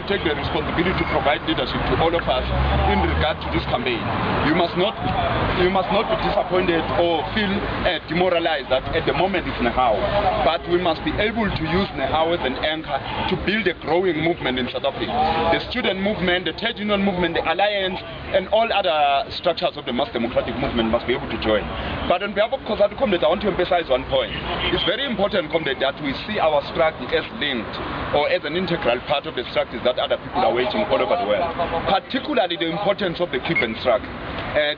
take the responsibility to provide leadership to all of us in regard to this campaign. You must not be disappointed or feel demoralized that at the moment it's Nehao. But we must be able to use Nehao as an anchor to build a growing movement in South Africa. The student movement, the trade union movement, the alliance, and all other structures of the mass democratic movement must be able to join. But on behalf of COSATU Comrade, I want to emphasize one point. It's very important, Comrade, that we see our struggle as linked or as an integral part of the struggles that other people are waging all over the world. Particularly the importance of the Cuban struggle.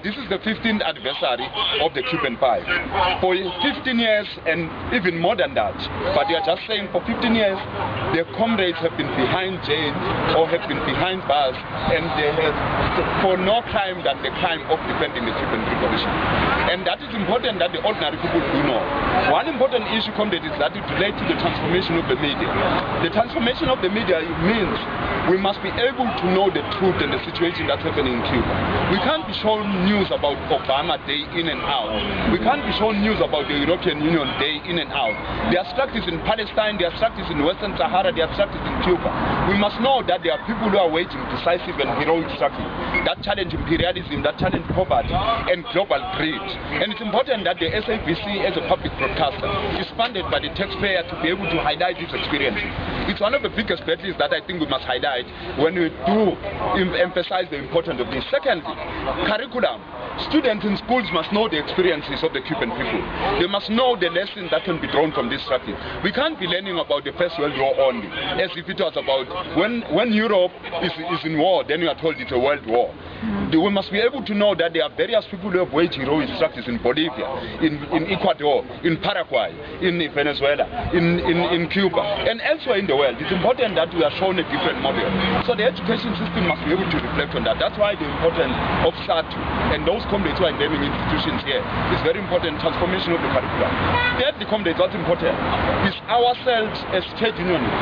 This is the 15th anniversary of the Cuban Pie. For 15 years and even more than that, but they are just saying for 15 years, their comrades have been behind jail or have been behind bars, and they have for no crime than the crime of defending the Cuban revolution. And that is important that the ordinary people do know. One important issue, comrade, is that it relates to the transformation of the media. The transformation of the media means we must be able to know the truth and the situation that's happening in Cuba. We can't be shown news about Obama day in and out. We can't be shown news about the European Union day in and out. There are struggles in Palestine, there are struggles in Western Sahara, there are struggles in Cuba. We must know that there are people who are waging decisive and heroic struggles that challenge imperialism, that challenge poverty and global greed. And it's important that the SABC as a public broadcaster is funded by the taxpayer to be able to highlight these experiences. It's one of the biggest battles that I think we must highlight when we do emphasize the importance of this. Secondly, curriculum. Students in schools must know the experiences of the Cuban people. They must know the lessons that can be drawn from this struggle. We can't be learning about the First World War only, as if it was about when Europe is in war, then you are told it's a world war. We must be able to know that there are various people who have waged heroic struggles in Bolivia, in Ecuador, in Paraguay, in Venezuela, in Cuba, and elsewhere in the world. It's important that we are shown a different model. So the education system must be able to reflect on that. That's why the importance of SATU and those comrades who are in naming institutions here is very important. Transformation of the curriculum. Thirdly, comrades, what's important is ourselves as trade unionists,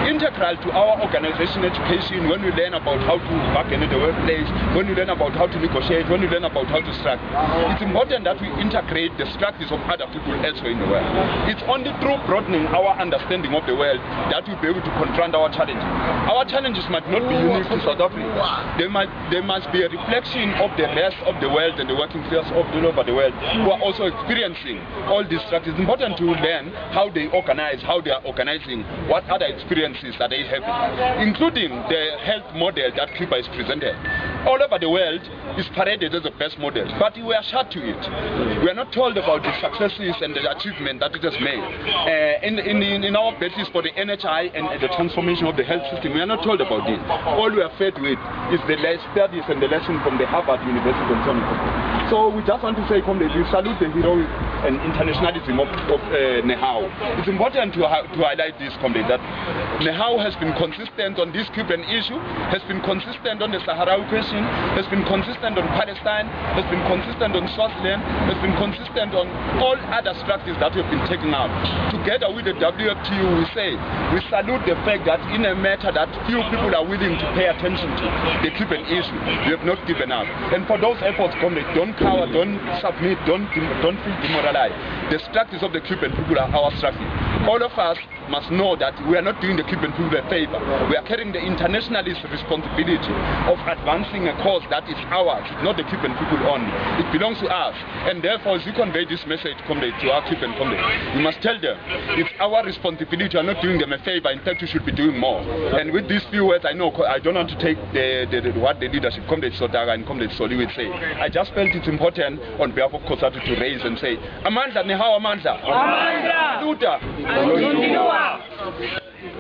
integral to our organization education, when we learn about how to bargain in the workplace, when we learn about how to negotiate, when we learn about how to struggle. It's important that we integrate the struggles of other people elsewhere in the world. It's only through broadening our understanding of the world that we'll be able to confront our challenges. Our challenges might not be unique to South Africa. They must be a reflection of the rest of the world and the working class of all over the world who are also experiencing all these struggles. It's important to learn how they organize, how they are organizing, what other experiences that they have, including the health model that Cuba is presented. All over the world is paraded as the best model, but we are shut to it. We are not told about the successes and the achievement that it has made. In our battles for the NHI and the transformation of the health system, we are not told about this. All we are fed with is the studies and the lesson from the Harvard University and so on. So we just want to say, comrades, we salute the heroic and internationalism of Nehao. It's important to highlight this, comrades, that Nehao has been consistent on this Cuban issue, has been consistent on the Sahrawi question, has been consistent on Palestine, has been consistent on Swaziland, has been consistent on all other structures that have been taken out. Together with the WFTU, we salute the fact that in a matter that few people are willing to pay attention to, the Cuban issue, we have not given up. And for those efforts, comrades, don't cower, don't submit, don't feel demoralized. The structures of the Cuban people are our structures. All of us must know that we are not doing the Cuban people a favor. We are carrying the internationalist responsibility of advancing a cause that is ours, not the Cuban people only. It belongs to us. And therefore, as you convey this message, comrades, to our Cuban comrades, we must tell them it's our responsibility. We are not doing them a favor. In fact, we should be doing more. And with these few words, I know I don't want to take what the leadership, Comrade Sodaga and Comrade Soli, will say. I just felt it's important on behalf of COSATU to raise and say, Amandla, Nehao Amandla. Amandla. Luta.